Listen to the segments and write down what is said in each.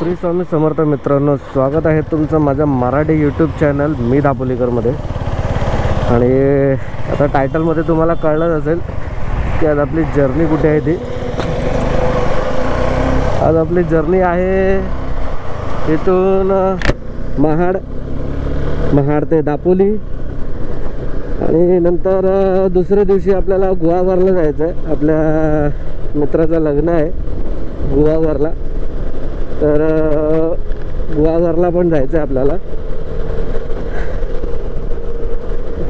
श्री स्वामी समर्थ मित्रांनो, स्वागत आहे तुमचं माझ्या मराठी यूट्यूब चॅनल मी दापोलीकरमध्ये. आणि आता टायटलमध्ये तुम्हाला कळलंच असेल की आज आपली जर्नी कुठे आहे. ती आज आपली जर्नी आहे इथून महाड ते दापोली, आणि नंतर दुसऱ्या दिवशी आपल्याला गुहागरला जायचं आहे. आपल्या मित्राचं लग्न आहे गुहागरला, तर गुहागरला पण जायचं आहे आपल्याला.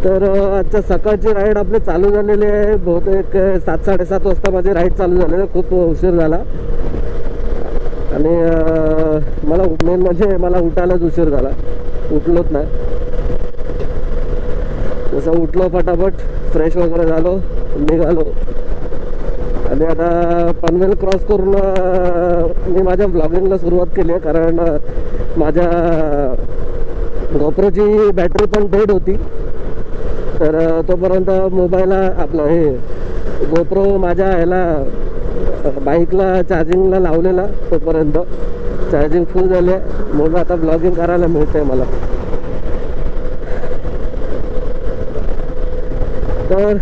तर आजच्या सकाळची राईड आपली चालू झालेली आहे. बहुतेक 7-7:30 वाजता माझी राईड चालू झालेली आहे. खूप उशीर झाला आणि मला मेन म्हणजे मला उठायलाच उशीर झाला. उठलोच नाही. जसं उठलो फटाफट फ्रेश वगैरे झालो, निघालो. आणि आता पनवेल क्रॉस करून मी माझ्या ब्लॉगिंगला सुरुवात केली आहे, कारण माझ्या गोप्रोची बॅटरी पण डेड होती. तर तोपर्यंत मोबाईलला आपलं हे गोप्रो माझ्या ह्याला बाईकला चार्जिंगला लावलेला, तोपर्यंत चार्जिंग फुल झाली आहे. मग आता ब्लॉगिंग करायला मिळतं आहे मला. तर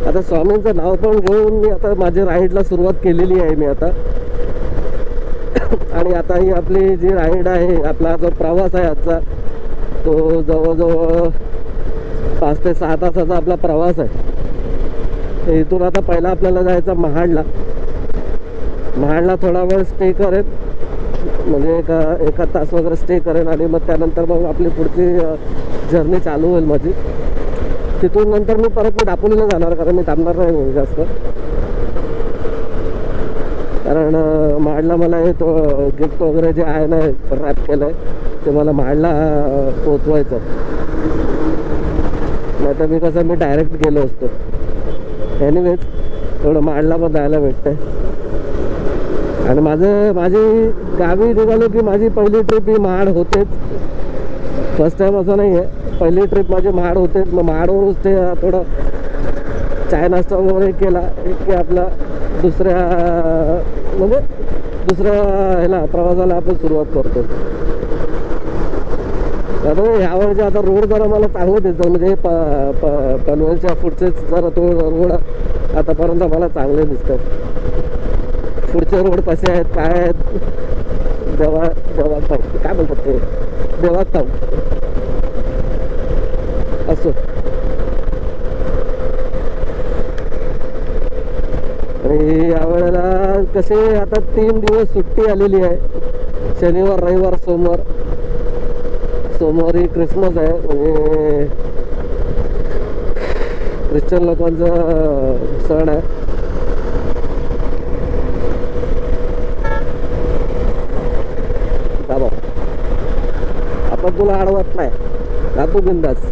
आता स्वामींचं नाव पण घेऊन मी आता माझ्या राईडला सुरुवात केलेली आहे मी आता. आणि आता ही आपली जी राईड आहे, आपला जो प्रवास आहे आजचा, तो जवळजवळ 5 ते 6 तासाचा आपला प्रवास आहे. इथून आता पहिला आपल्याला जायचं महाडला थोडा वेळ स्टे करेन, म्हणजे एका तास वगैरे स्टे करेन. आणि मग त्यानंतर मग आपली पुढची जर्नी चालू होईल माझी. तिथून नंतर मी परत दापोलीला जाणार, कारण मी थांबणार नाही जास्त. कारण महाडला मला हे तो गिफ्ट वगैरे जे आहे ना रॅप केलं आहे, ते मला महाडला पोचवायचं. नाही तर मी डायरेक्ट गेलो असतो. एनिवेज थोडं महाडला पण जायला भेटतं आहे. आणि माझी गावी निघालो की माझी पहिली ट्रिप ही महाड होतेच. फर्स्ट टाईम असं नाही आहे, पहिली ट्रिप माझी महाड होतेच. मग महाडवरूनच ते थोडं चाय नाश्ता वगैरे केला की आपला दुसऱ्या ह्याला प्रवासाला आपण सुरुवात करतो. आता ह्यावेळेचे आता रोड जरा मला चांगलं दिसतं, म्हणजे पनवेलच्या पुढचे जरा तो रोड आतापर्यंत मला चांगले दिसतात. पुढचे रोड कसे आहेत, काय आहेत, देवाताव काय बोलतात ते, देवाताव असो. आणि यावेळेला कसे आता 3 दिवस सुट्टी आलेली आहे. शनिवार, रविवार, सोमवारी क्रिसमस आहे, म्हणजे ख्रिश्चन लोकांचा सण आहे. बाबा आपण तुला अडवत नाही, राहतो बिंदास.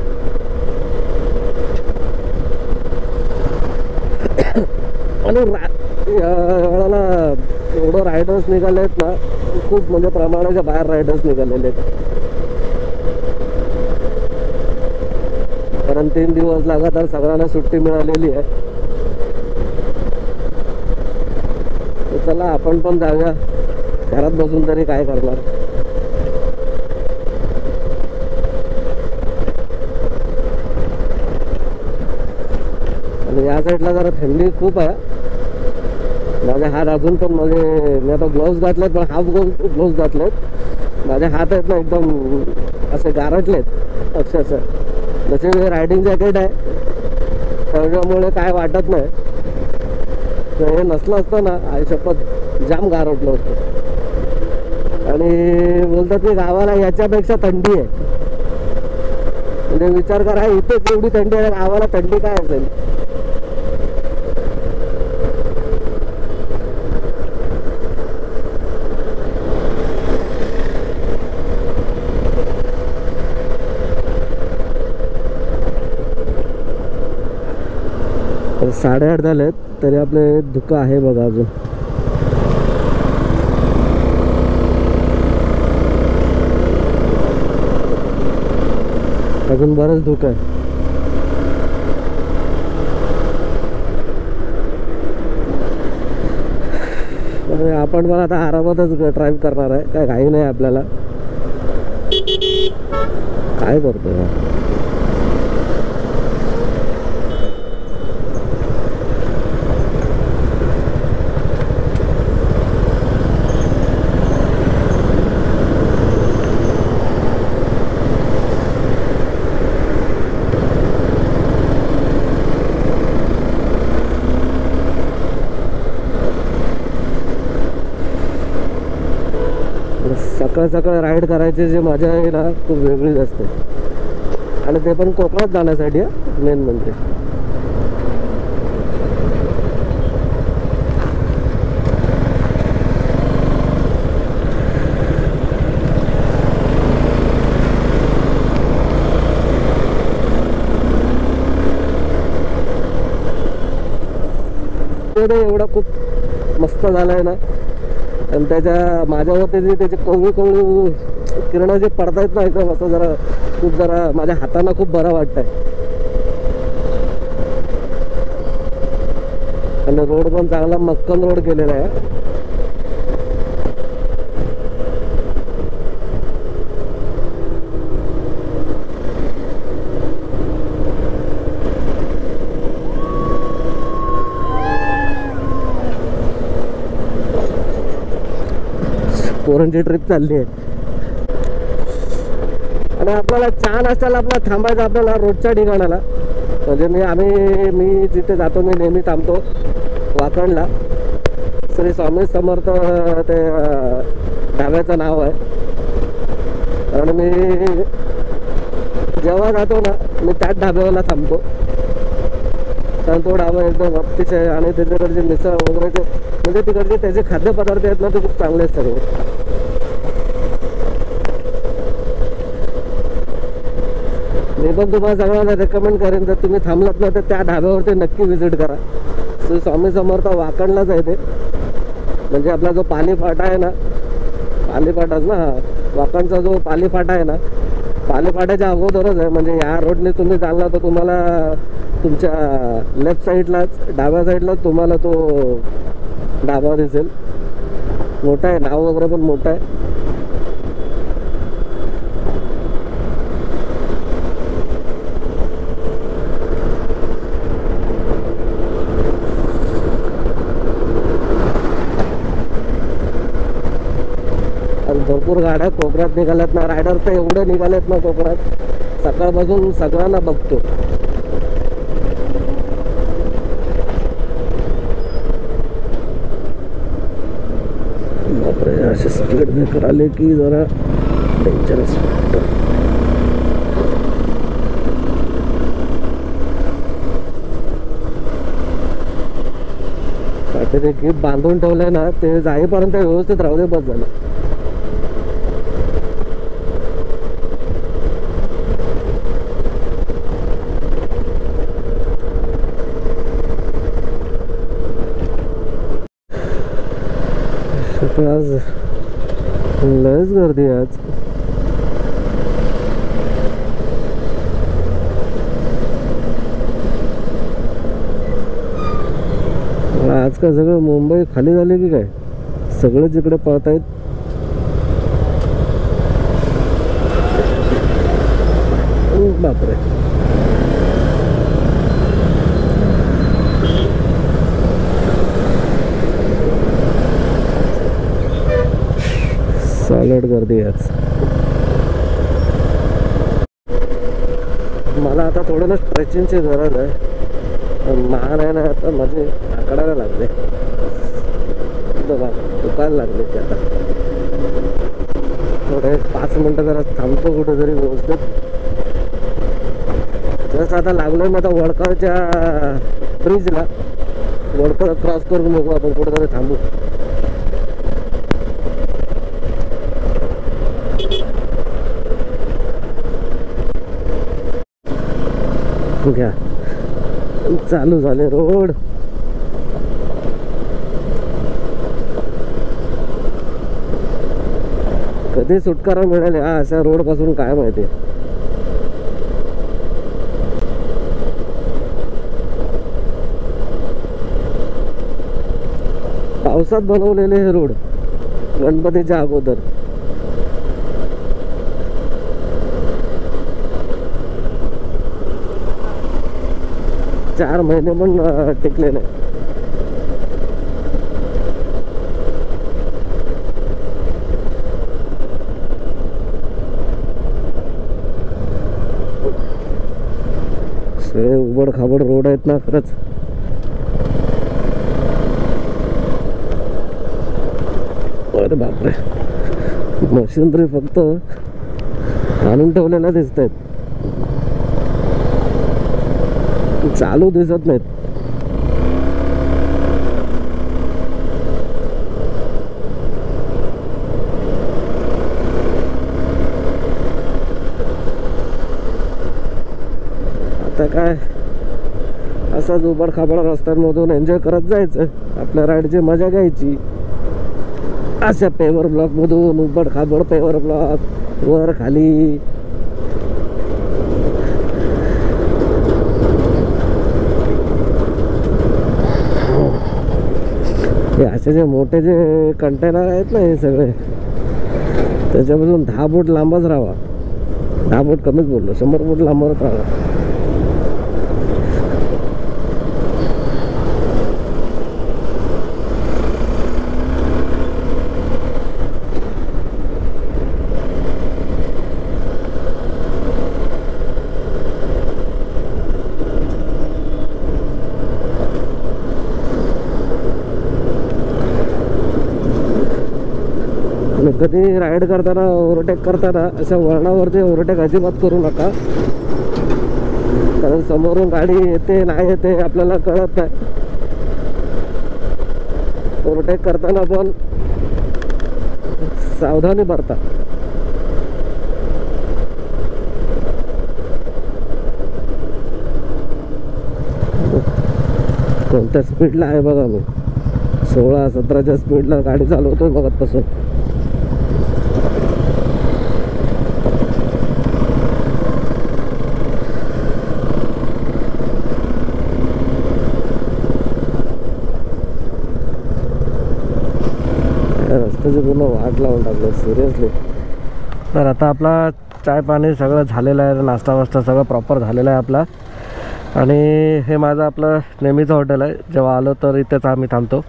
आणि वेळेला एवढं रायडर्स निघाले आहेत ना, खूप म्हणजे प्रमाणाच्या बाहेर रायडर्स निघालेले आहेत. कारण 3 दिवस लगातार सगळ्यांना सुट्टी मिळालेली आहे. तर चला आपण पण जाऊया. घरात बसून तरी काय करणार. आणि या साईडला जरा थंडी खूप आहे. माझे हात अजून पण मी आता ग्लोव्ज घातलेत, पण हाफ ग्लोव्ज घातलेत. माझे हात आहेत ना एकदम असे गारटलेत अक्षरशः. जसे रायडिंग जॅकेट आहे त्याच्यामुळे काय वाटत नाही. तर हे नसलं असतं ना, आयुष्यात जाम गारटलं असतं. आणि बोलतात की गावाला याच्यापेक्षा थंडी आहे. म्हणजे विचार करा, इथेच एवढी थंडी आहे, गावाला थंडी काय असेल. तर 8:30 झालेत तरी आपले धुकं आहे बघा अजून. बरंच धुकं आहे. आपण पण आता आरामातच ड्राईव्ह करणार आहे, काय घाई नाही आपल्याला. काय करतोय सकाळ सकाळ राईड करायची जी मजा आहे ना खूप वेगळीच असते. आणि ते पण कोकणात जाण्यासाठी मेन म्हणजे. एवढा खूप मस्त झालाय ना. आणि त्याच्या माझ्यावरती जे त्याचे कवळी कवळी किरण जे पडतायत ना एकदम असं जरा खूप जरा माझ्या हाताला खूप बरं वाटतंय. आणि रोड पण चांगला मक्कम रोड केलेला आहे. पोरांची ट्रिप चालली आहे. आणि आपल्याला चहा नाश्त्याला आपल्याला थांबायचं आपल्याला रोडच्या ठिकाणाला. म्हणजे मी जिथे जातो मी नेहमी थांबतो वाकणला. श्री स्वामी समर्थ ते ढाब्याचं नाव आहे. कारण मी जेव्हा जातो ना मी त्याच ढाब्याला थांबतो. कारण तो ढाबा एकदम अतिशय आणि त्याच्याकडचे मिसळ वगैरे म्हणजे तिकडचे त्याचे खाद्यपदार्थ आहेत ना ते खूप चांगले आहेत सगळे. मी पण तुम्हाला सगळ्यांना रेकमेंड करेन जर तुम्ही थांबलात ना तर त्या ढाब्यावरती नक्की व्हिजिट करा. श्री स्वामी समर्थ वाकणलाच आहे ते. म्हणजे आपला जो पाली फाटा आहे ना, पाली फाटाच ना, वाकणचा जो पाली फाटा आहे ना, पाली फाट्याच्या अगोदरच आहे. म्हणजे या रोडने तुम्ही चालला तर तुम्हाला तुमच्या लेफ्ट साईडलाच डाव्या साईडलाच तुम्हाला तो ढाबा दिसेल. मोठा आहे, नाव वगैरे पण मोठं आहे. भरपूर गाड्या कोकणात निघाल्यात ना. रायडर तर एवढे निघालेत ना कोकणात, सकाळपासून सगळ्यांना बघतो. बापरे, असे स्पीड ब्रेकर आले की जरा डेंजरस वाटतं. ते गिफ्ट बांधून ठेवलंय ना ते जाईपर्यंत व्यवस्थित राहू दे, बस झालं. आज लयच गर्दी आहे आज. आज काय सगळं मुंबई खाली झाली की काय, सगळे जिकडे पळतायत. बापरे, सॉलिड गर्दी आज. मला आता थोडं ना स्ट्रेचिंगची गरज आहे. मान आहे ना आता माझे आकडायला लागले, दुखायला लागले ते. आता थोडे 5 मिनटं जरा थांबतो कुठेतरी व्यवस्थित. जसं आता लागलोय ना आता वडगावच्या ब्रिजला. वडगाव क्रॉस करून बघू आपण कुठेतरी थांबू. घ्या, चालू झाले रोड. कधी सुटकारा मिळाले हा अशा रोड पासून काय माहिती. पावसात बनवलेले हे रोड गणपतीच्या अगोदर. चार महिने पण टिकले नाही. सगळे उबड खाबड रोड आहेत ना खरंच. अरे बापरे, मशिनरी फक्त आणून ठेवलेल्या दिसत आहेत, चालू दिसत नाहीत. आता काय असाच उबड खाबड रस्त्यांमधून एन्जॉय करत जायचं, आपल्या राईडची मजा घ्यायची. अशा पेवर ब्लॉक मधून उबड खाबड पेवर ब्लॉक वर खाली. हे असे जे मोठे जे कंटेनर आहेत ना हे सगळे, त्याच्यापासून 10 फूट लांबच राहावा. 10 फूट कमीच बोललो, 100 फूट लांबच राहावा. कधी राईड करताना ओव्हरटेक करताना अशा वळणावरती ओव्हरटेक अजिबात करू नका, कारण समोरून गाडी येते नाही येते आपल्याला कळत नाही. ओव्हरटेक करताना पण सावधानी बरता. कोणत्या स्पीडला आहे बघा, मी 16-17च्या स्पीडला गाडी चालवतोय बघतपासून. रस्त्याची पूर्ण वाट लावून टाकलं सिरियसली. तर आता आपला चाय पाणी सगळं झालेलं आहे, नाश्ता वास्ता सगळं प्रॉपर झालेलं आहे आपला. आणि हे माझं आपलं नेहमीचं हॉटेल आहे, जेव्हा आलो तर इथेच आम्ही थांबतो.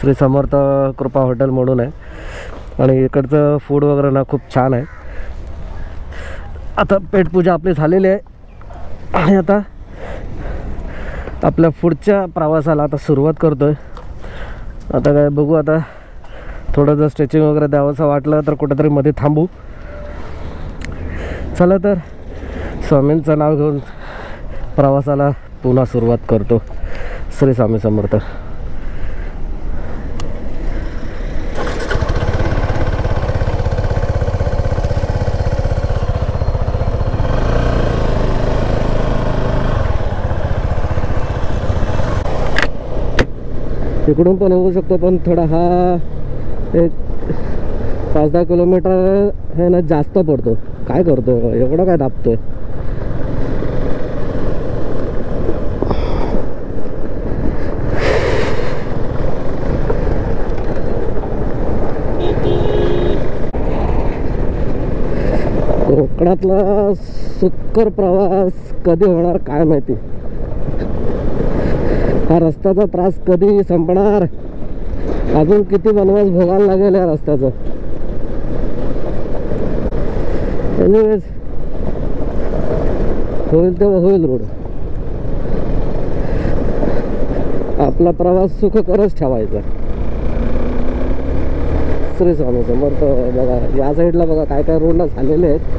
श्री समर्थ कृपा हॉटेल म्हणून आहे. आणि इकडचं फूड वगैरे ना खूप छान आहे. आता पेटपूजा आपली झालेली आहे आणि आता आपल्या पुढच्या प्रवासाला आता सुरुवात करतो आहे. आता काय बघू, आता थोडं जर स्ट्रेचिंग वगैरे द्यावंसं वाटलं तर कुठेतरी मध्ये थांबू. चला तर स्वामींचं नाव घेऊन प्रवासाला पुन्हा सुरुवात करतो. श्री स्वामी समर्थ. तिकडून पण होऊ शकतो, पण थोडा हा एक 5-10 किलोमीटर हे ना जास्त पडतो. काय करतो एवढं, काय दाबतोय. कोकणातला सुखकर प्रवास कधी होणार काय माहिती. हा रस्त्याचा त्रास कधी संपणार, अजून किती वनवास भोगायला लागेल या रस्त्याचं. एनिवेज होईल तेव्हा होईल रोड. आपला प्रवास सुखकरच ठेवायचा. श्री स्वामी समर्थ. बघा या साईडला बघा काय काय रोडला झालेले आहेत.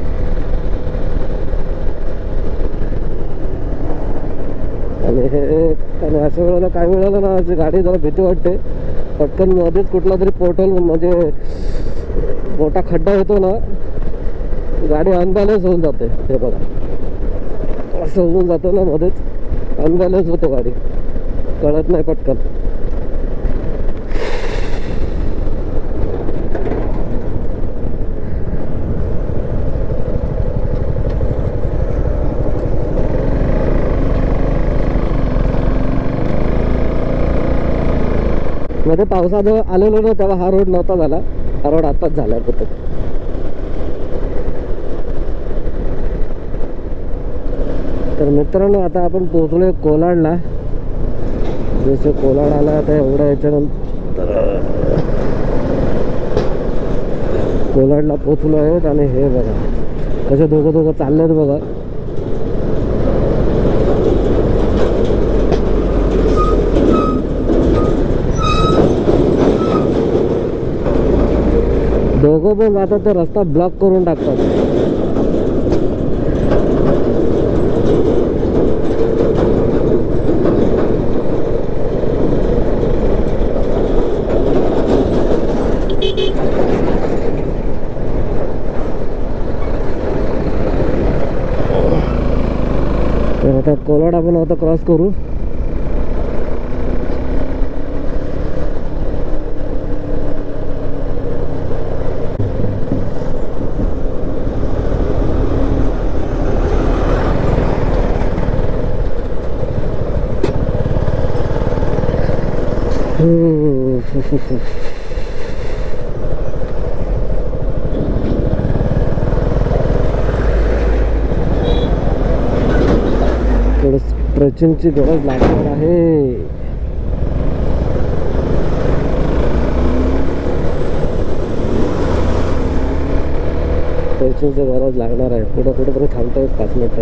आणि हे आणि अशा वेळेला काय वेळेला ना अशी गाडी जरा भीती वाटते. पटकन मध्येच कुठला तरी पोर्टल म्हणजे मोठा खड्डा येतो ना, गाडी अनबॅलन्स होऊन जाते. हे बघा असं होऊन जातं ना, मध्येच अनबॅलन्स होते गाडी, कळत नाही पटकन. मध्ये पावसात आलेलो ना तेव्हा हा रोड नव्हता झाला, हा रोड आताच झाला कुठे. तर मित्रांनो आता आपण पोहोचलोय कोलाडला. जसं कोलाड आला आता एवढ्या याच्यानंतर कोलाडला पोहोचलो आहेत. आणि हे बघा कसे दोघं चाललेत बघा. दोघं पण जातात तर रस्ता ब्लॉक करून टाकतात. तर आता कोलाड आपण आता क्रॉस करू. थोडं स्ट्रेचिंगची गरज लागणार आहे. स्ट्रेचिंगची गरज लागणार आहे. कुठं तरी थांबतोय 5 मिनिटं.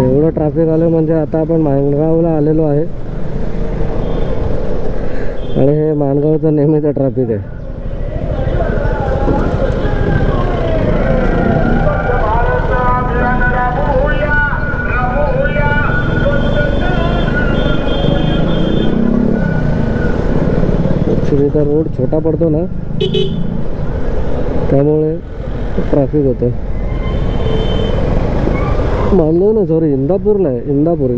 एवढं ट्रॅफिक आलं म्हणजे आता आपण माणगावला आलेलो आहे. आणि हे माणगावचं नेहमीचं ट्रॅफिक आहे. ॲक्च्युली तर रोड छोटा पडतो ना त्यामुळे ट्रॅफिक होतं. मानलो ना सॉरी इंदापूरला आहे. इंदापूर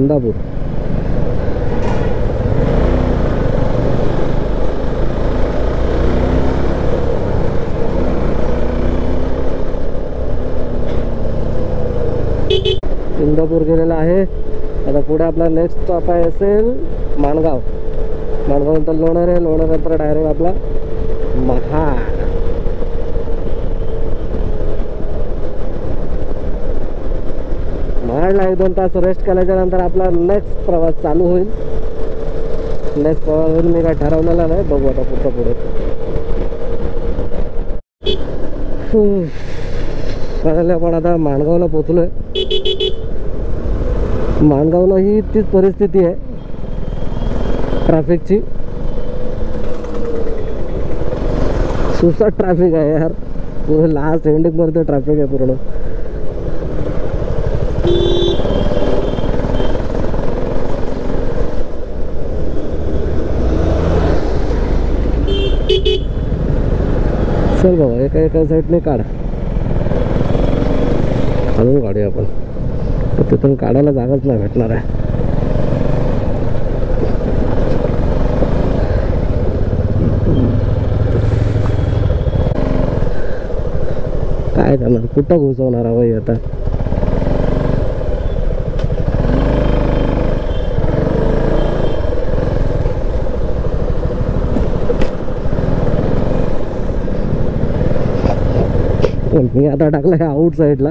इंदापूर गेलेला आहे. आता पुढे आपला नेक्स्ट स्टॉप आहे असेल माणगाव. माणगावनंतर लोणार आहे. लोणारनंतर डायरेक्ट आपला महाड. महाडला 1-2 तास रेस्ट केल्याच्या नंतर आपला नेक्स्ट प्रवास चालू होईल. नेक्स्ट प्रवास मी काय ठरवलेला नाही, बघू आता पुढे. फायनली आपण आता माणगावला पोचलोय. माणगावला ही तीच परिस्थिती आहे ट्रॅफिकची. सुसाट ट्रॅफिक आहे यार. पूर्ण लास्ट एंडिंग मध्ये ट्रॅफिक आहे पूर्ण. चल बाबा एका साईडने काढ. हलवून काढूया आपण. तिथून काढायला जागाच नाही भेटणार आहे. काय करणार, कुठं घुसवणार हवं आता. मी आता टाकला आउट साईडला.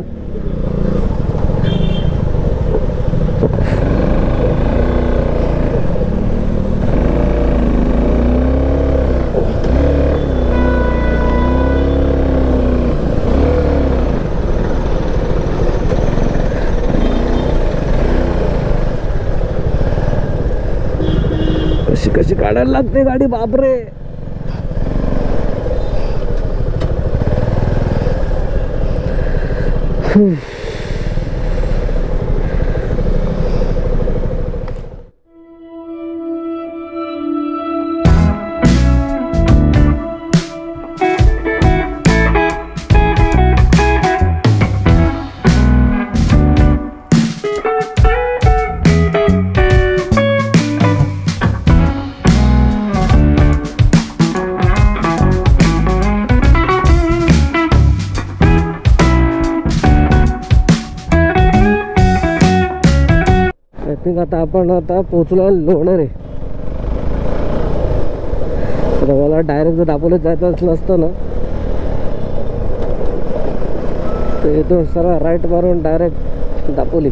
कशी काढायला लागते गाडी, बापरे. थिंक आता पोचलो लोणेरे. तर मला डायरेक्ट जर दापोलीत जायचं असलं असतं ना तर इथून सरळ राईट मारून डायरेक्ट दापोली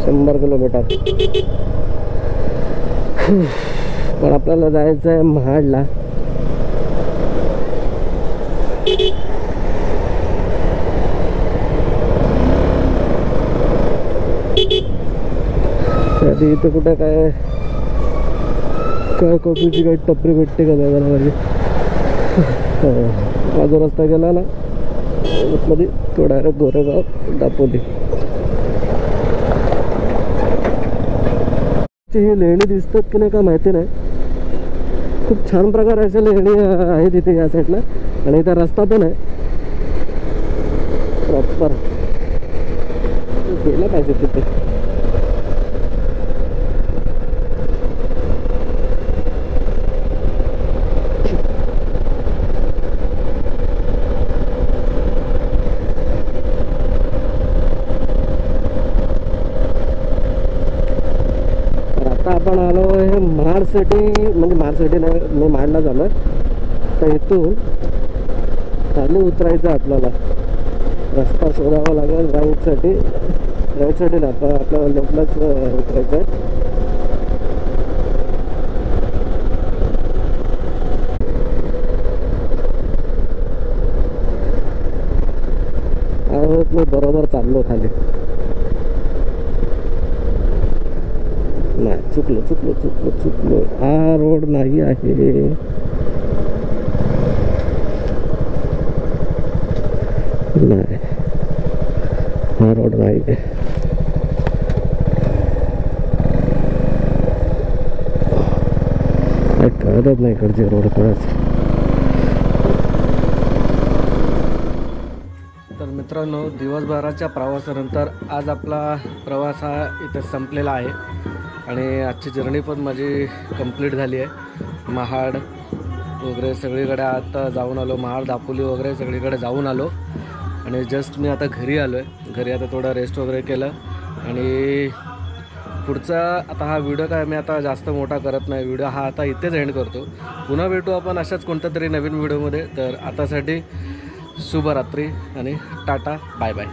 100 किलोमीटर. पण आपल्याला जायचं आहे महाडला. आधी इथं कुठे काय कॉफीची काही टपरी भेटते का बघायला पाहिजे. हा जो रस्ता गेला ना मध्ये तो डायरेक्ट गोरेगाव दापोली. ही लेणी दिसतात की नाही का माहिती नाही. खूप छान प्रकारच्या लेणी आहेत इथे या साईडला. आणि इथं रस्ता पण आहे प्रॉपर. गेला पाहिजे तिथे. आपण आलो हे महाड सिटी, म्हणजे महाड सिटी नाही, मी महाडला झालो. तर इथून खाली उतरायचं आपल्याला. रस्ता शोधावा लागेल राईटसाठी. राईटसाठी ना आपल्याला लेफ्टलाच उतरायचं आहे. मी बरोबर चाललो खाली. नाही चुकलो. हा रोड नाही आहे. नाही हा रोड नाही आहे. कळतच नाही इकडचे रोड कळच. तर मित्रांनो, दिवसभराच्या प्रवासानंतर आज आपला प्रवास हा इथे संपलेला आहे. आणि आजची जर्नी पण माझी कंप्लीट झाली आहे. महाड वगैरे सगळीकडे आता जाऊन आलो. महाड दापोली वगैरे सगळीकडे जाऊन आलो. आणि जस्ट मी आता घरी आलो आहे. घरी आता थोडा रेस्ट वगैरे केलं. आणि पुढचा आता हा व्हिडिओ काय मी आता जास्त मोठा करत नाही. व्हिडिओ हा आता इथेच एंड करतो. पुन्हा भेटू आपण अशाच कोणत्या तरी नवीन व्हिडिओमध्ये. तर आतासाठी शुभरात्री आणि टाटा बाय बाय.